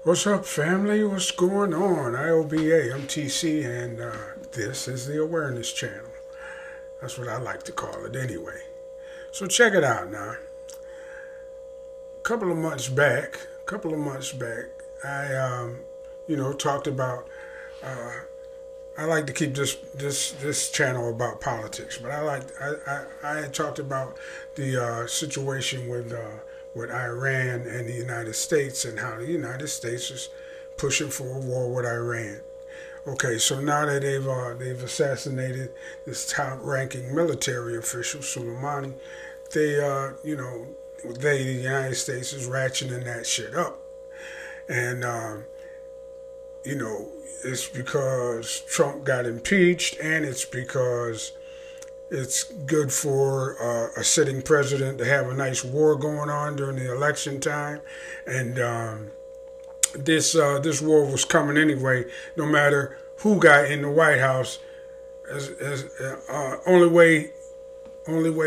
What's up, family? What's going on? I.O.B.A. I'm TC, and this is the Awareness Channel. That's what I like to call it anyway. So check it out now. A couple of months back, I, talked about. I like to keep this channel about politics, but I had talked about the situation with Iran and the United States, and how the United States is pushing for a war with Iran. Okay, so now that they've assassinated this top-ranking military official, Soleimani, the United States is ratcheting that shit up, and it's because Trump got impeached, and it's because it's good for a sitting president to have a nice war going on during the election time, and this war was coming anyway, no matter who got in the White House. Only way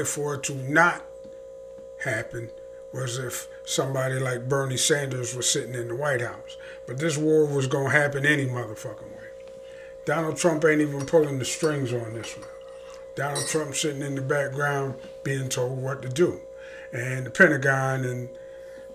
for it to not happen was if somebody like Bernie Sanders was sitting in the White House. But this war was going to happen any motherfucking way. Donald Trump ain't even pulling the strings on this one. Donald Trump sitting in the background being told what to do. And the Pentagon and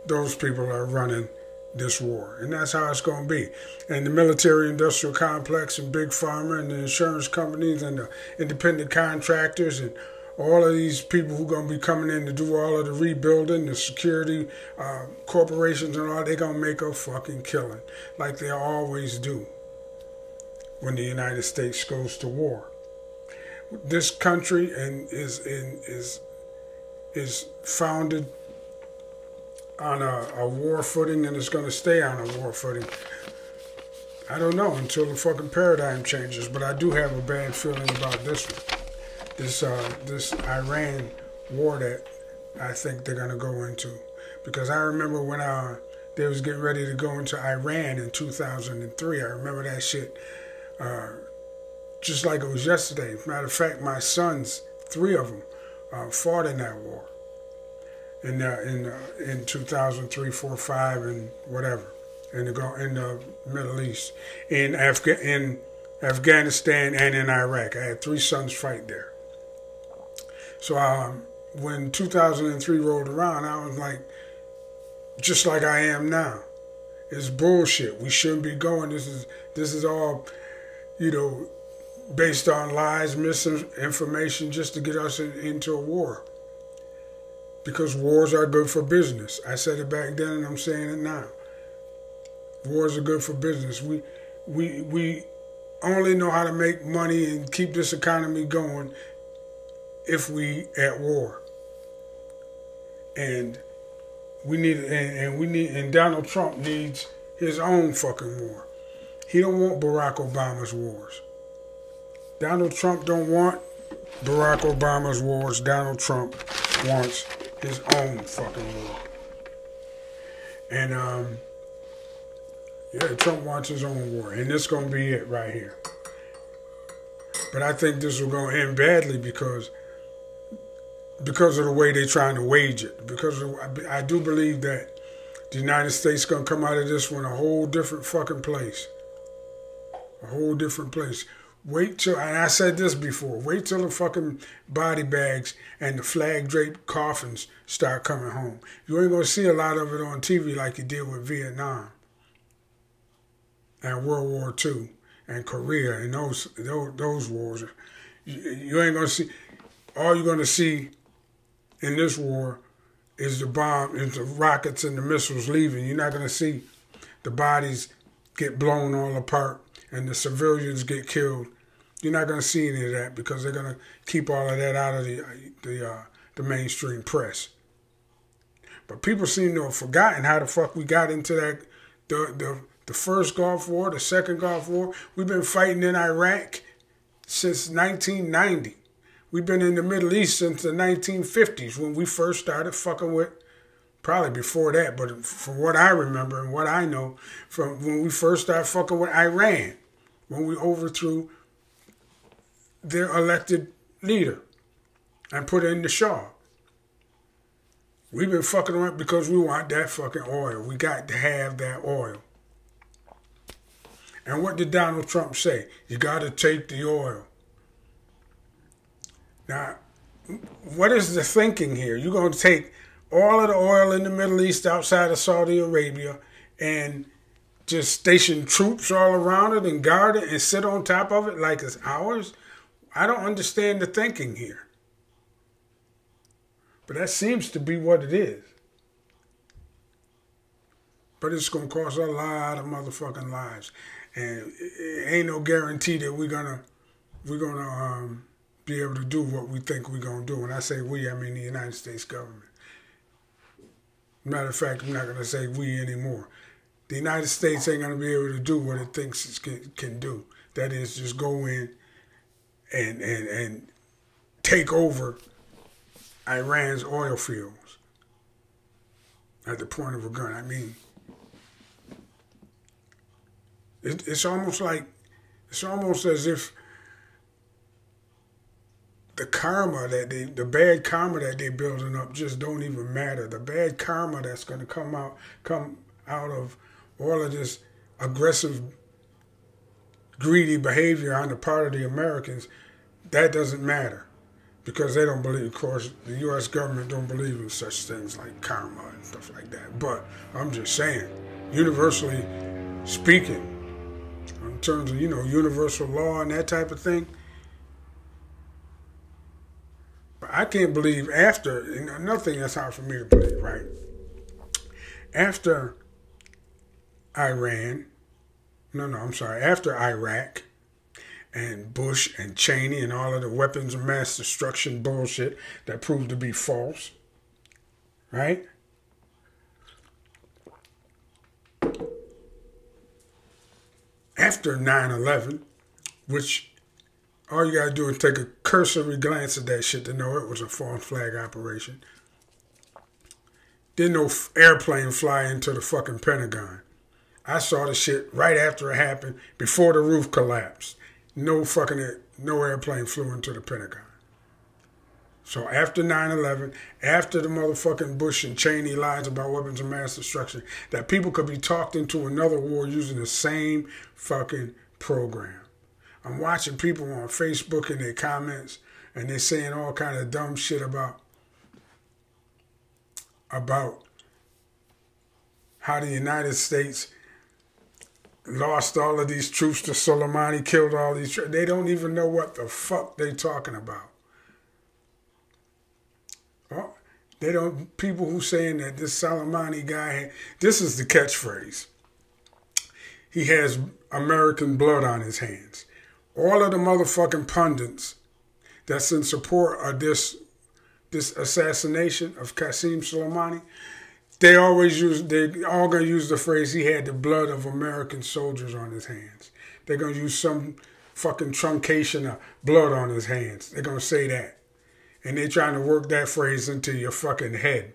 those people are running this war. And that's how it's going to be. And the military-industrial complex and Big Pharma and the insurance companies and the independent contractors and all of these people who are going to be coming in to do all of the rebuilding, the security corporations and all, they're going to make a fucking killing like they always do when the United States goes to war. This country is founded on a war footing, and it's going to stay on a war footing. I don't know until the fucking paradigm changes, but I do have a bad feeling about this one. This Iran war that I think they're going to go into. Because I remember when they was getting ready to go into Iran in 2003. I remember that shit just like it was yesterday. Matter of fact, my sons, 3 of them, fought in that war. In 2003, 4, 5, and whatever. In the Middle East. In Afghanistan and in Iraq. I had 3 sons fight there. So when 2003 rolled around, I was like, just like I am now. It's bullshit. We shouldn't be going. This is all, based on lies, misinformation, just to get us into a war. Because wars are good for business. I said it back then, and I'm saying it now. Wars are good for business. We only know how to make money and keep this economy going if we at war. And Donald Trump needs his own fucking war. He don't want Barack Obama's wars. Donald Trump don't want Barack Obama's wars. Donald Trump wants his own fucking war. And Trump wants his own war, and this is gonna be it right here. But I think this will go end badly because of the way they're trying to wage it. Because I do believe that the United States is going to come out of this one a whole different fucking place. A whole different place. Wait till, and I said this before, wait till the fucking body bags and the flag-draped coffins start coming home. You ain't going to see a lot of it on TV like you did with Vietnam and World War II and Korea and those wars. You ain't going to see, all you're going to see in this war is the rockets and the missiles leaving. You're not going to see the bodies get blown all apart and the civilians get killed. You're not going to see any of that because they're going to keep all of that out of the mainstream press. But people seem to have forgotten how the fuck we got into that the first Gulf War, the second Gulf War. We've been fighting in Iraq since 1990. We've been in the Middle East since the 1950s when we first started fucking with, probably before that, but from what I remember and what I know, from when we first started fucking with Iran, when we overthrew their elected leader and put in the Shah. We've been fucking around because we want that fucking oil. We got to have that oil. And what did Donald Trump say? You got to take the oil. Now, what is the thinking here? You're going to take all of the oil in the Middle East outside of Saudi Arabia and just station troops all around it and guard it and sit on top of it like it's ours? I don't understand the thinking here. But that seems to be what it is. But it's going to cost a lot of motherfucking lives. And it ain't no guarantee that we're gonna be able to do what we think we're gonna do. When I say we, I mean the United States government. Matter of fact, I'm not gonna say we anymore. The United States ain't gonna be able to do what it thinks it can do. That is, just go in and take over Iran's oil fields at the point of a gun. I mean, it's almost as if the bad karma that they're building up just don't even matter. The bad karma that's going to come out of all of this aggressive, greedy behavior on the part of the Americans, that doesn't matter. Because they don't believe, of course, the U.S. government don't believe in such things like karma and stuff like that. But I'm just saying, universally speaking, in terms of, universal law and that type of thing. But I can't believe after, another thing that's hard for me to believe, right? After after Iraq and Bush and Cheney and all of the weapons of mass destruction bullshit that proved to be false, right? After 9/11, which all you gotta do is take a cursory glance at that shit to know it was a false flag operation. Didn't no airplane fly into the fucking Pentagon. I saw the shit right after it happened, before the roof collapsed. No airplane flew into the Pentagon. So after 9/11, after the motherfucking Bush and Cheney lies about weapons of mass destruction, that people could be talked into another war using the same fucking program. I'm watching people on Facebook in their comments, and they're saying all kind of dumb shit about how the United States lost all of these troops to Soleimani, killed all these troops. They don't even know what the fuck they talking about. People who saying that this Soleimani guy, this is the catchphrase. He has American blood on his hands. All of the motherfucking pundits that's in support of this assassination of Qassem Soleimani, they all gonna use the phrase, he had the blood of American soldiers on his hands. They're gonna use some fucking truncation of blood on his hands. They're gonna say that. And they're trying to work that phrase into your fucking head.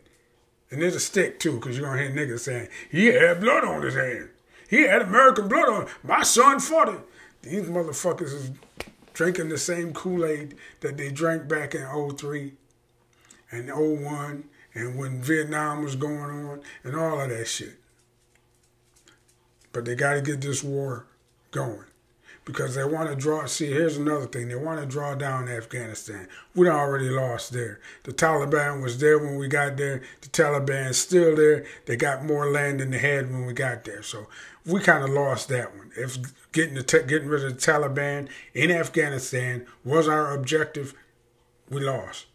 And it'll stick too, because you're going to hear niggas saying, he had blood on his hand. He had American blood on him. My son fought it. These motherfuckers is drinking the same Kool-Aid that they drank back in 03 and 01 and when Vietnam was going on and all of that shit. But they got to get this war going. Because they want to here's another thing. They want to draw down Afghanistan. We already lost there. The Taliban was there when we got there. The Taliban's still there. They got more land than they had when we got there. So we kind of lost that one. If getting rid of the Taliban in Afghanistan was our objective, we lost.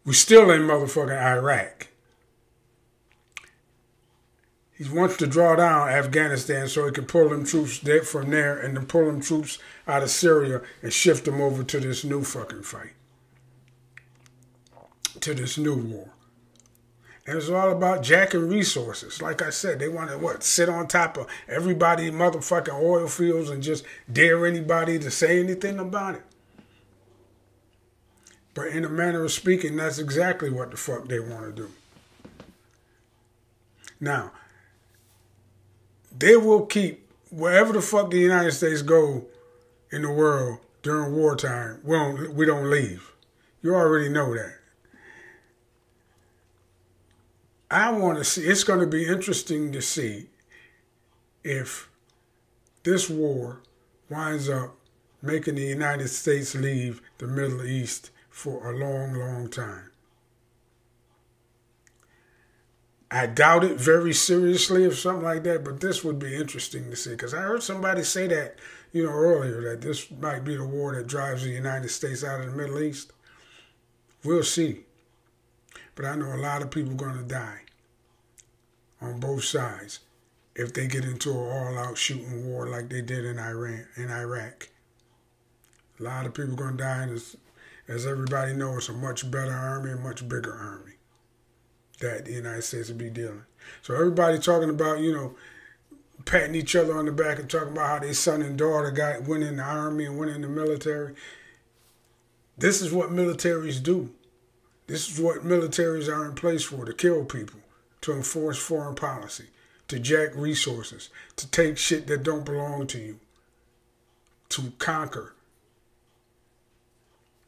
We still in motherfucking Iraq. He wants to draw down Afghanistan so he can pull them troops from there and then pull them troops out of Syria and shift them over to this new fucking fight. To this new war. And it's all about jacking resources. Like I said, they want to, sit on top of everybody's motherfucking oil fields and just dare anybody to say anything about it. But in a manner of speaking, that's exactly what the fuck they want to do. Now, they will keep, wherever the fuck the United States go in the world during wartime, we don't leave. You already know that. I want to see, it's going to be interesting to see if this war winds up making the United States leave the Middle East for a long, long time. I doubt it very seriously if something like that, but this would be interesting to see, because I heard somebody say that, earlier, that this might be the war that drives the United States out of the Middle East. We'll see. But I know a lot of people are going to die on both sides if they get into an all-out shooting war like they did in Iraq. A lot of people are going to die, and as everybody knows, it's a much better army, a much bigger army that the United States will be dealing. So everybody talking about, patting each other on the back and talking about how their son and daughter went in the army and went in the military. This is what militaries do. This is what militaries are in place for, to kill people, to enforce foreign policy, to jack resources, to take shit that don't belong to you, to conquer.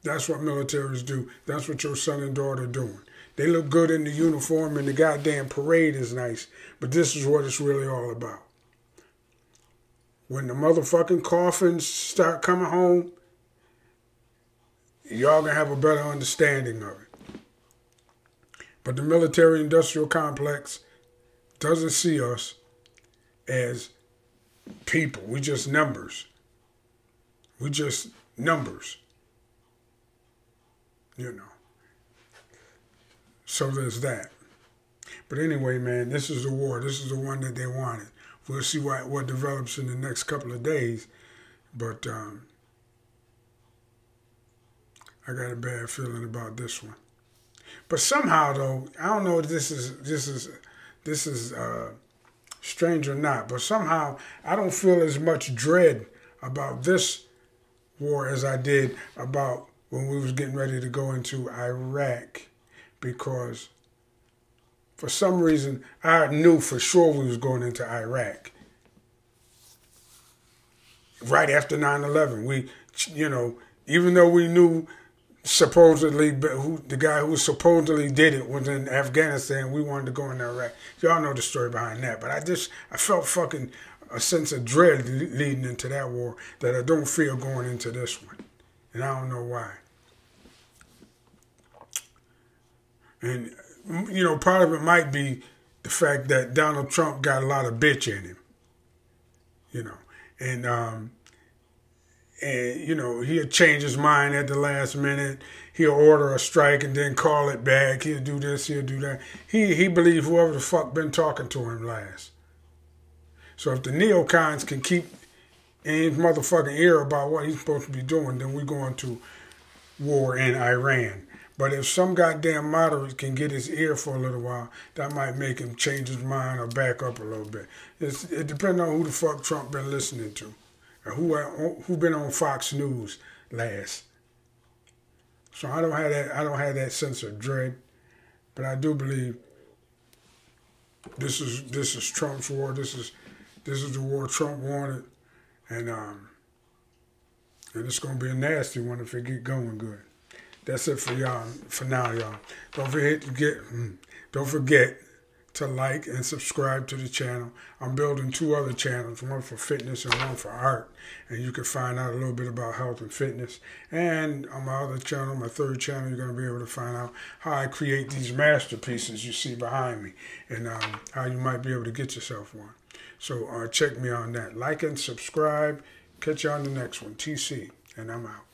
That's what militaries do. That's what your son and daughter are doing. They look good in the uniform and the goddamn parade is nice, but this is what it's really all about. When the motherfucking coffins start coming home, y'all gonna have a better understanding of it. But the military-industrial complex doesn't see us as people. We just numbers. We just numbers. So there's that. But anyway, man, this is the war. This is the one that they wanted. We'll see what develops in the next couple of days. But I got a bad feeling about this one. But somehow, though, I don't know if this is strange or not, but somehow I don't feel as much dread about this war as I did about when we was getting ready to go into Iraq, because for some reason I knew for sure we was going into Iraq. Right after 9/11, we, even though we knew supposedly the guy who supposedly did it was in Afghanistan, we wanted to go into Iraq. Y'all know the story behind that, but I felt fucking a sense of dread leading into that war that I don't feel going into this one. And I don't know why. And, part of it might be the fact that Donald Trump got a lot of bitch in him. And he'll change his mind at the last minute. He'll order a strike and then call it back. He'll do this, he'll do that. He believes whoever the fuck been talking to him last. So if the neocons can keep in his motherfucking ear about what he's supposed to be doing, then we're going to war in Iran. But if some goddamn moderate can get his ear for a little while, that might make him change his mind or back up a little bit. It depends on who the fuck Trump been listening to, or who been on Fox News last. So I don't have that sense of dread, but I do believe this is Trump's war. This is the war Trump wanted, and it's gonna be a nasty one if it get going good. That's it for y'all. For now, y'all. Don't forget to like and subscribe to the channel. I'm building 2 other channels, one for fitness and one for art. And you can find out a little bit about health and fitness. And on my other channel, my 3rd channel, you're going to be able to find out how I create these masterpieces you see behind me, and how you might be able to get yourself one. So check me on that. Like and subscribe. Catch you on the next one. TC, and I'm out.